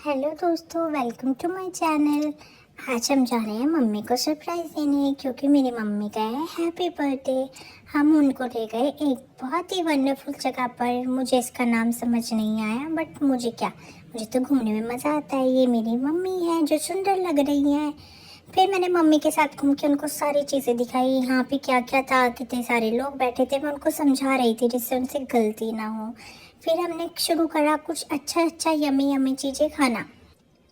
Hello दोस्तों, welcome to my channel. आज हम जा रहे हैं मम्मी को सरप्राइज़ देने, क्योंकि मेरी मम्मी का है हैप्पी बर्थडे। हम उनको ले गए एक बहुत ही वंडरफुल जगह पर। मुझे इसका नाम समझ नहीं आया, बट मुझे तो घूमने में मज़ा आता है। ये मेरी मम्मी है जो सुंदर लग रही है। फिर मैंने मम्मी के साथ घूम के उनको सारी चीज़ें दिखाई, यहाँ पे क्या क्या था, कितने सारे लोग बैठे थे। मैं उनको समझा रही थी जिससे उनसे गलती ना हो। फिर हमने शुरू करा कुछ अच्छा यमी यमी चीज़ें खाना।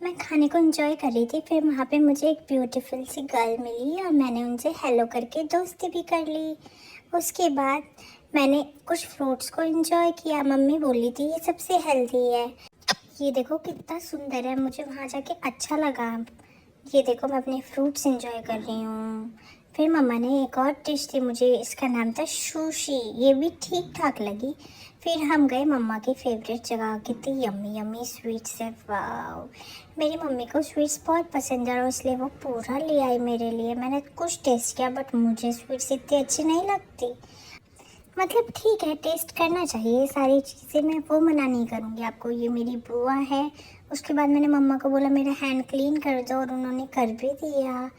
मैं खाने को एंजॉय कर रही थी। फिर वहाँ पे मुझे एक ब्यूटीफुल सी गर्ल मिली और मैंने उनसे हेलो करके दोस्ती भी कर ली। उसके बाद मैंने कुछ फ्रूट्स को एंजॉय किया। मम्मी बोली थी ये सबसे हेल्दी है। ये देखो कितना सुंदर है, मुझे वहाँ जाके अच्छा लगा। ये देखो मैं अपने फ्रूट्स एंजॉय कर रही हूँ। फिर मम्मा ने एक और डिश थी, मुझे इसका नाम था सुशी। ये भी ठीक ठाक लगी। फिर हम गए मम्मा की फेवरेट जगह। कितनी यम्मी यम्मी स्वीट्स है, वाव। मेरी मम्मी को स्वीट्स बहुत पसंद है और इसलिए वो पूरा ले आई मेरे लिए। मैंने कुछ टेस्ट किया, बट मुझे स्वीट्स इतनी अच्छी नहीं लगती। मतलब ठीक है, टेस्ट करना चाहिए सारी चीज़ें, मैं वो मना नहीं करूँगी आपको। ये मेरी बुआ है। उसके बाद मैंने मम्मा को बोला मेरा हैंड क्लीन कर दो और उन्होंने कर भी दिया।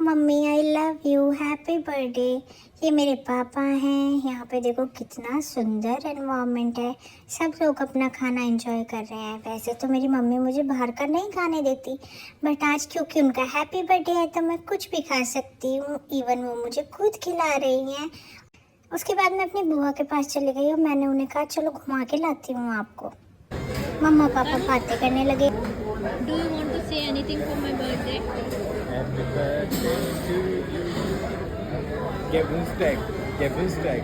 Mummy I love you, happy birthday. ये मेरे पापा हैं। यहाँ पे देखो कितना सुंदर एनवायरनमेंट है। सब लोग अपना खाना एंजॉय कर रहे हैं। वैसे तो मेरी मम्मी मुझे बाहर का नहीं खाने देती, बट आज क्योंकि उनका हैप्पी बर्थडे है तो मैं कुछ भी खा सकती हूँ। इवन वो मुझे खुद खिला रही हैं। उसके बाद मैं अपनी बुआ के पास चली गई और मैंने उन्हें कहा चलो घुमा के लाती हूँ आपको। मम्मा पापा बातें करने लगे। Do you want to say anything for my birthday? Happy birthday to you. Geburtstag.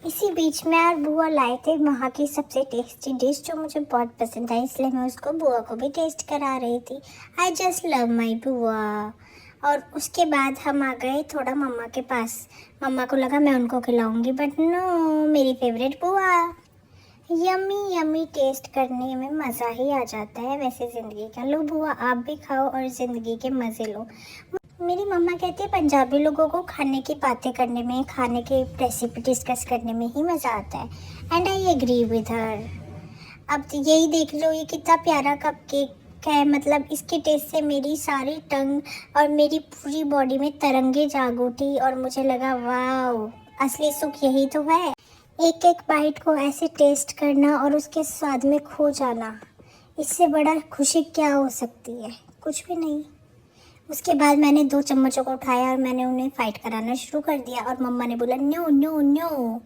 इसी बीच में और बुआ लाए थे वहाँ की सबसे टेस्टी डिश जो मुझे बहुत पसंद आई, इसलिए मैं उसको बुआ को भी टेस्ट करा रही थी। आई जस्ट लव माई बुआ। और उसके बाद हम आ गए थोड़ा मम्मा के पास। मम्मा को लगा मैं उनको खिलाऊंगी, बट नो, मेरी फेवरेट बुआ। यम्मी यम्मी टेस्ट करने में मज़ा ही आ जाता है वैसे ज़िंदगी का। लो बुआ, आप भी खाओ और ज़िंदगी के मज़े लो। मेरी मम्मा कहती है पंजाबी लोगों को खाने की बातें करने में, खाने के रेसिपी डिस्कस करने में ही मज़ा आता है। And I agree with her. अब यही देख लो, ये कितना प्यारा कपकेक है। मतलब इसके टेस्ट से मेरी सारी टंग और मेरी पूरी बॉडी में तरंगे जाग उठी और मुझे लगा वाओ, असली सुख यही तो है। एक एक बाइट को ऐसे टेस्ट करना और उसके स्वाद में खो जाना, इससे बड़ा खुशी क्या हो सकती है? कुछ भी नहीं। उसके बाद मैंने 2 चम्मचों को उठाया और मैंने उन्हें फाइट कराना शुरू कर दिया और मम्मा ने बोला नो नो नो।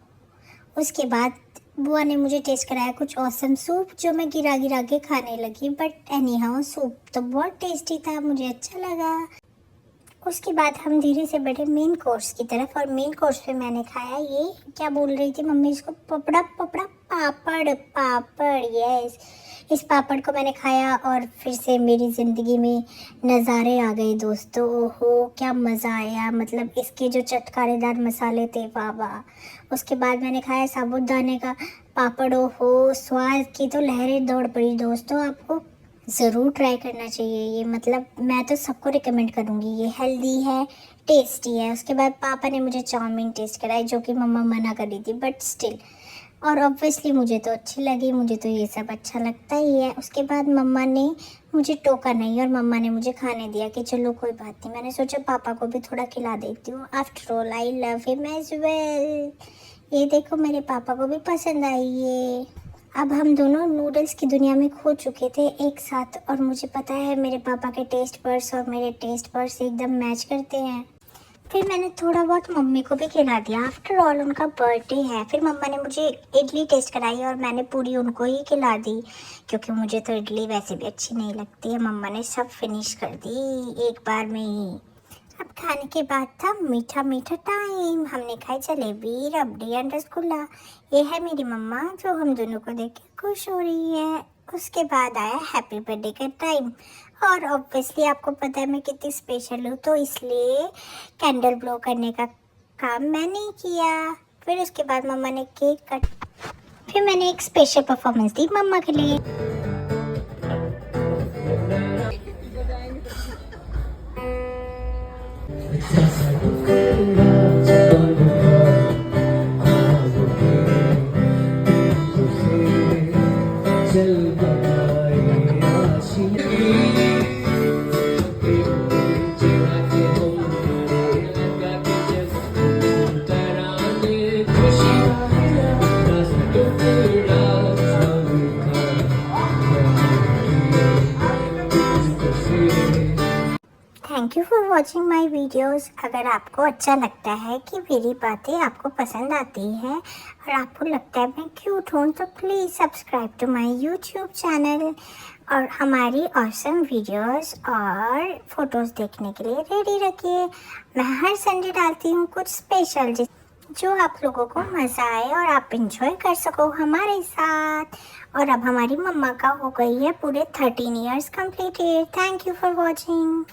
उसके बाद बुआ ने मुझे टेस्ट कराया कुछ ऑसम सूप, जो मैं गिरा गिरा के खाने लगी। बट एनी हाउ सूप तो बहुत टेस्टी था, मुझे अच्छा लगा। उसके बाद हम धीरे से बढ़े मेन कोर्स की तरफ और मेन कोर्स पे मैंने खाया, ये क्या बोल रही थी मम्मी इसको, पपड़ा पापड़। यस, इस पापड़ को मैंने खाया और फिर से मेरी ज़िंदगी में नज़ारे आ गए दोस्तों। ओहो क्या मज़ा आया। मतलब इसके जो चटकारेदार मसाले थे, वाह वाह। उसके बाद मैंने खाया साबूदाने का पापड़। ओहो, स्वाद की तो लहरें दौड़ पड़ी दोस्तों। आपको ज़रूर ट्राई करना चाहिए ये। मतलब मैं तो सबको रिकमेंड करूँगी, ये हेल्दी है, टेस्टी है। उसके बाद पापा ने मुझे चाउमीन टेस्ट कराई, जो कि मम्मा मना कर रही थी, बट स्टिल। और ऑब्वियसली मुझे तो अच्छी लगी, मुझे तो ये सब अच्छा लगता ही है। उसके बाद मम्मा ने मुझे टोका नहीं और मम्मा ने मुझे खाने दिया कि चलो कोई बात नहीं। मैंने सोचा पापा को भी थोड़ा खिला देती हूँ, after all I love him as well. ये देखो मेरे पापा को भी पसंद आई ये। अब हम दोनों नूडल्स की दुनिया में खो चुके थे एक साथ, और मुझे पता है मेरे पापा के टेस्ट बड्स और मेरे टेस्ट बड्स एकदम मैच करते हैं। फिर मैंने थोड़ा बहुत मम्मी को भी खिला दिया, आफ्टर ऑल उनका बर्थडे है। फिर मम्मा ने मुझे इडली टेस्ट कराई और मैंने पूरी उनको ही खिला दी, क्योंकि मुझे तो इडली वैसे भी अच्छी नहीं लगती है। मम्मा ने सब फिनिश कर दी एक बार में ही। अब खाने के बाद था मीठा मीठा टाइम। हमने खाई जलेबी, रबड़ी एंड रसगुल्ला। ये है मेरी मम्मा जो हम दोनों को देख के खुश हो रही है। उसके बाद आया हैप्पी बर्थडे का टाइम, और ऑब्वियसली आपको पता है मैं कितनी स्पेशल हूँ, तो इसलिए कैंडल ब्लो करने का काम मैंने ही किया। फिर उसके बाद मम्मा ने केक कट। फिर मैंने एक स्पेशल परफॉर्मेंस दी मम्मा के लिए। चल thank you for watching my videos. अगर आपको अच्छा लगता है कि मेरी बातें आपको पसंद आती है और आपको लगता है मैं क्यूट हूँ, तो please subscribe to my YouTube channel और हमारी ऑसम वीडियोस और फोटोज़ देखने के लिए रेडी रखिए। मैं हर संडे डालती हूँ कुछ स्पेशल जो आप लोगों को मज़ा आए और आप इंजॉय कर सको हमारे साथ। और अब हमारी मम्मा का हो गई है पूरे 13 years completed. Thank you for watching.